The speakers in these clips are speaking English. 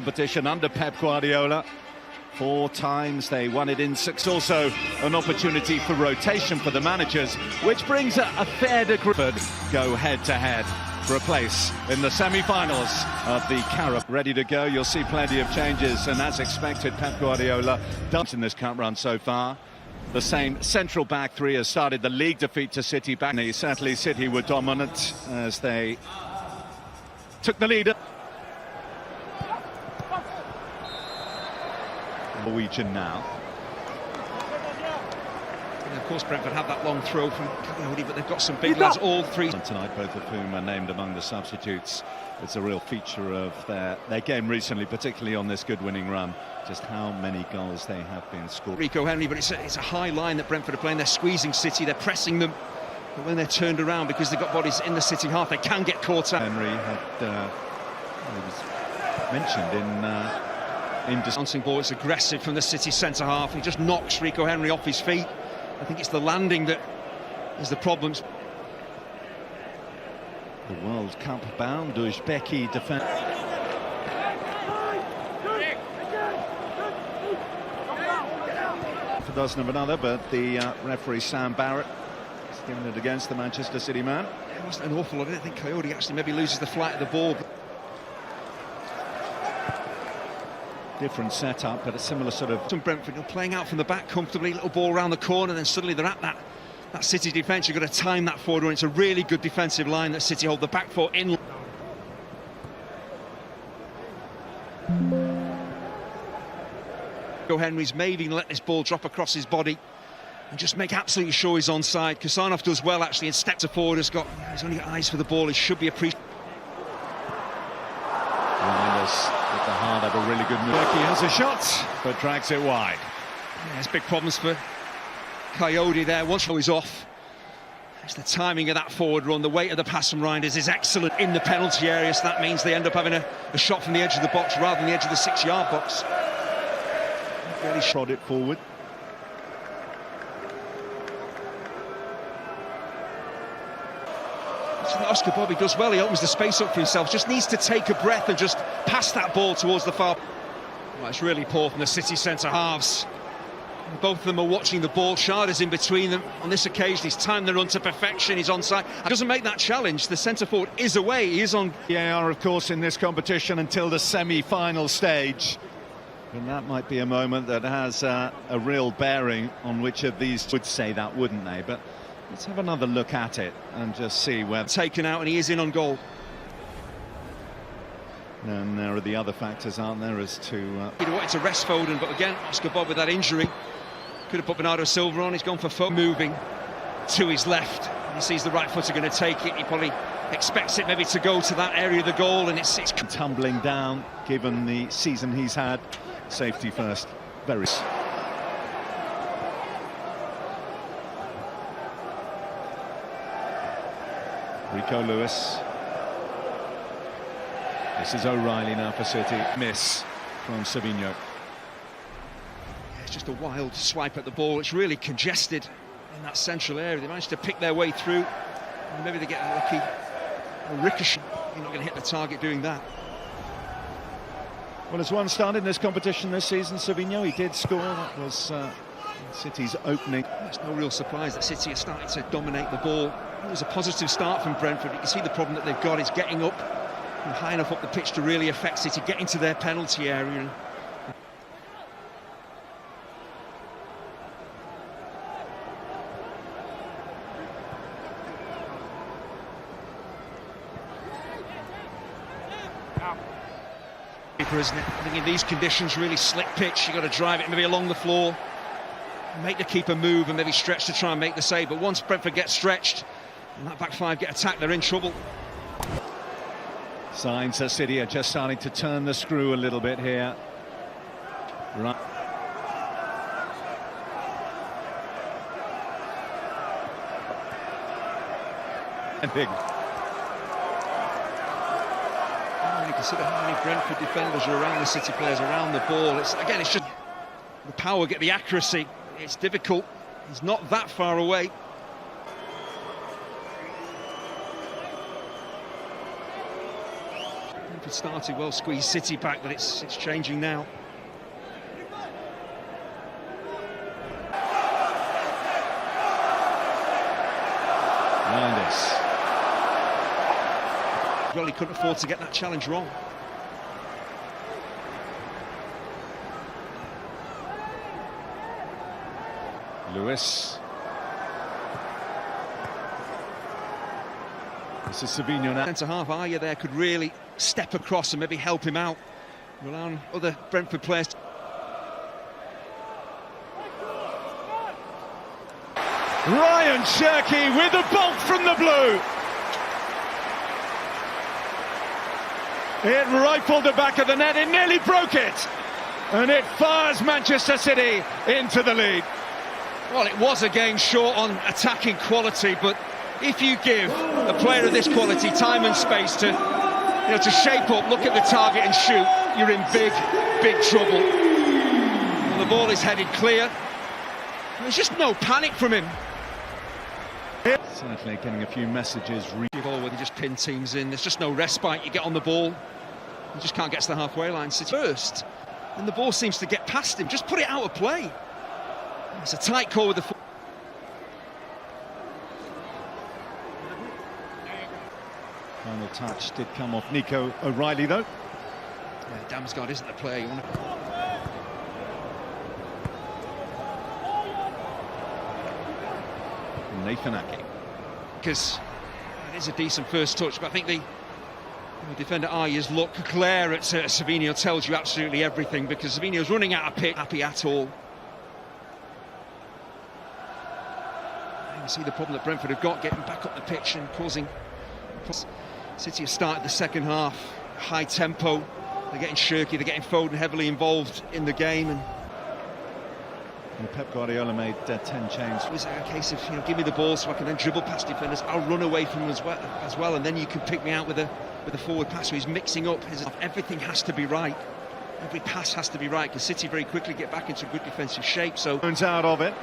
competition under Pep Guardiola. 4 times they won it in 6. Also an opportunity for rotation for the managers, which brings a fair degree. Go head-to-head for a place in the semi-finals of the Carabao. Ready to go, you'll see plenty of changes, and as expected, Pep Guardiola does in this cup run so far. The same central back three has started the league defeat to City back. Certainly City were dominant as they took the lead. Norwegian now. And of course Brentford had that long throw from Coyote, but they've got some big lads, all three. Tonight, both of whom are named among the substitutes. It's a real feature of their game recently, particularly on this good winning run, just how many goals they have been scored. Rico Henry, but it's a high line that Brentford are playing. They're squeezing City, they're pressing them, but when they're turned around, because they've got bodies in the City half, they can get caught out. Henry had was mentioned in bouncing ball. It's aggressive from the City centre half. He just knocks Rico Henry off his feet. I think it's the landing that is the problem. The World Cup bound Uzbeki defence. For dozen of another, but the referee Sam Barrett has given it against the Manchester City man. It wasn't an awful lot. I don't think Coyote actually maybe loses the flight of the ball. Different setup, but a similar sort of... Some Brentford playing out from the back comfortably, little ball around the corner, then suddenly they're at that City defence. You've got to time that forward, and it's a really good defensive line that City hold the back four in. Henry's maybe let this ball drop across his body and just make absolutely sure he's onside. Kusanov does well actually and steps forward. He's only got eyes for the ball. He should be appreciated. With the heart of a really good move. Cherki has a shot, but drags it wide. Yeah, there's big problems for Coyote there. Once he's off, it's the timing of that forward run. The weight of the pass from Reinders is excellent in the penalty area, so that means they end up having a shot from the edge of the box rather than the edge of the 6-yard box. Really shot it forward. Oscar Bobby does well. He opens the space up for himself, just needs to take a breath and just pass that ball towards the far. Well, it's really poor from the City centre halves. Both of them are watching the ball. Sharda's in between them. On this occasion, he's timed the run to perfection. He's onside. Doesn't make that challenge. The centre forward is away. He is on. VAR, of course, in this competition until the semi-final stage. And that might be a moment that has a real bearing on which of these would say that, wouldn't they? But let's have another look at it and just see where... Taken out, and he is in on goal. And there are the other factors, aren't there, as to... He wanted to rest Foden, but again, Oscar Bob with that injury. Could have put Bernardo Silva on. He's gone for Foden. Moving to his left. He sees the right footer going to take it. He probably expects it maybe to go to that area of the goal, and it's... Tumbling down, given the season he's had. Safety first. Very... Rico Lewis. This is O'Reilly now for City. Miss from Sávio. It's just a wild swipe at the ball. It's really congested in that central area. They managed to pick their way through. And maybe they get a lucky ricochet. You're not going to hit the target doing that. Well, as one started in this competition this season, Sávio, he did score. That was City's opening. It's no real surprise that City are starting to dominate the ball. It was a positive start from Brentford. You can see the problem that they've got is getting up and high enough up the pitch to really affect City, get into their penalty area. Isn't it? I think in these conditions, really slick pitch, you've got to drive it maybe along the floor, make the keeper move and maybe stretch to try and make the save. But once Brentford gets stretched and that back five get attacked, they're in trouble. Signs that City are just starting to turn the screw a little bit here. Right. And big. Consider how many Brentford defenders are around the City players, around the ball. It's just the power, get the accuracy. It's difficult. He's not that far away. Brentford started well, squeezed City back, but it's changing now. Well, he couldn't afford to get that challenge wrong. Lewis. This is Sávio now. Centre-half Rayan there could really step across and maybe help him out, rely on other Brentford players. Ryan Cherki with a bolt from the blue. It rifled the back of the net, it nearly broke it. And it fires Manchester City into the lead. Well, it was again short on attacking quality, but if you give a player of this quality time and space to, to shape up, look at the target and shoot, you're in big, big trouble. Well, the ball is headed clear. There's just no panic from him. Certainly getting a few messages. Where they just pin teams in. There's just no respite. You get on the ball, you just can't get to the halfway line. City first, and the ball seems to get past him. Just put it out of play. It's a tight call with the. Final touch did come off Nico O'Reilly, though. Yeah, Damsgaard isn't the player you want to. Nathan Ake. Because it is a decent first touch, but I think the defender Aya's look, glare at Sávio tells you absolutely everything, because Savino's running out of pitch, happy at all. You see the problem that Brentford have got, getting back up the pitch and causing. City have started the second half, high tempo. They're getting Cherki, they're getting Foden heavily involved in the game, and Pep Guardiola made 10 changes. It was a case of, give me the ball so I can then dribble past defenders. I'll run away from them as well, and then you can pick me out with a forward pass. So he's mixing up. Everything has to be right. Every pass has to be right, because City very quickly get back into good defensive shape. So Out of it.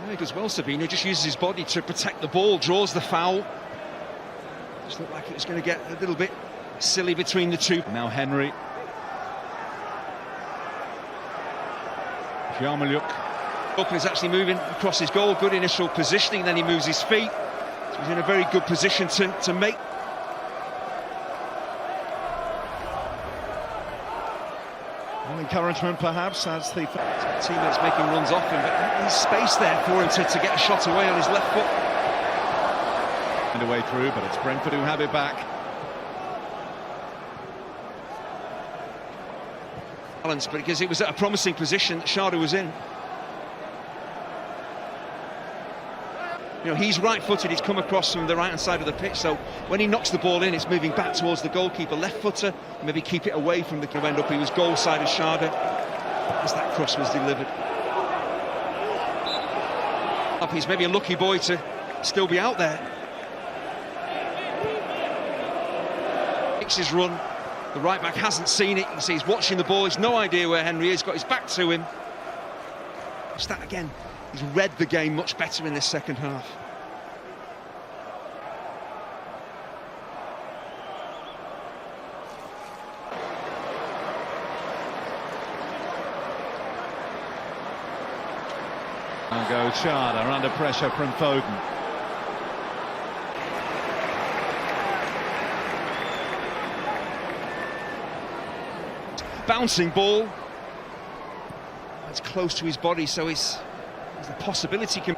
He does well, Sávio. Just uses his body to protect the ball, draws the foul. Just looked like it was going to get a little bit silly between the two. Now Henry. Yarmolyuk. Is actually moving across his goal, good initial positioning, then he moves his feet. So he's in a very good position to make. Well, encouragement perhaps as the teammates making runs off him, but there's space there for him to get a shot away on his left foot. And a way through, but it's Brentford who have it back. But because it was at a promising position that Sharda was in. He's right-footed, he's come across from the right-hand side of the pitch, so when he knocks the ball in, it's moving back towards the goalkeeper. Left-footer, maybe keep it away from the end up. He was goal side of Sharda as that cross was delivered. He's maybe a lucky boy to still be out there. Makes his run. The right-back hasn't seen it. You can see he's watching the ball. He's no idea where Henry is. Got his back to him. Just that again. He's read the game much better in this second half. And go Sharda under pressure from Foden. Bouncing ball. It's close to his body, so there's the possibility can.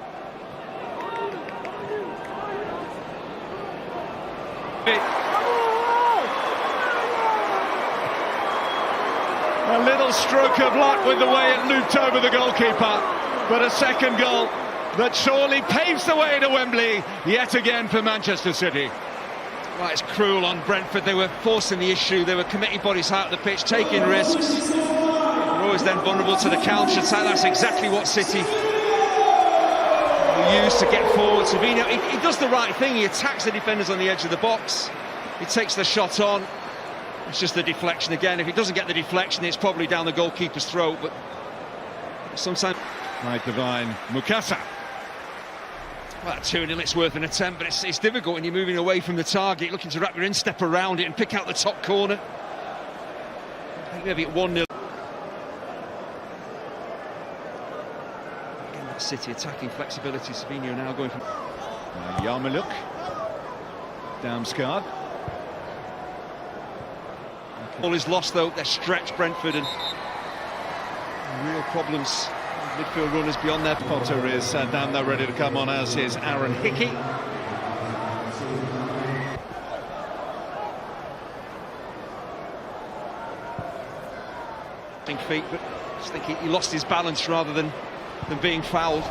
A little stroke of luck with the way it looped over the goalkeeper, but a second goal that surely paves the way to Wembley yet again for Manchester City. Well, it's cruel on Brentford. They were forcing the issue. They were committing bodies high up the pitch, taking risks. They're always then vulnerable to the counter attack. That's exactly what City use to get forward. Sávio, he does the right thing. He attacks the defenders on the edge of the box. He takes the shot on. It's just the deflection again. If he doesn't get the deflection, it's probably down the goalkeeper's throat. But sometimes, Right, divine Mukasa. Well, 2-0, it's worth an attempt, but it's difficult when you're moving away from the target, looking to wrap your instep around it and pick out the top corner. I think maybe at 1-0. Again, that City attacking flexibility. Sávio now going from... Yarmuluk, Damsgaard. All is lost though, they're stretched, Brentford, and real problems. Midfield runners beyond their... Potter is down there ready to come on, as is Aaron Hickey. Feet, but I just think he lost his balance rather than being fouled.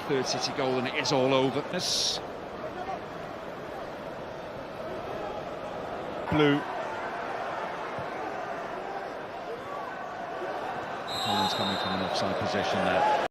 Third City goal and it is all over. Yes. Blue. Haaland's coming from an offside position there.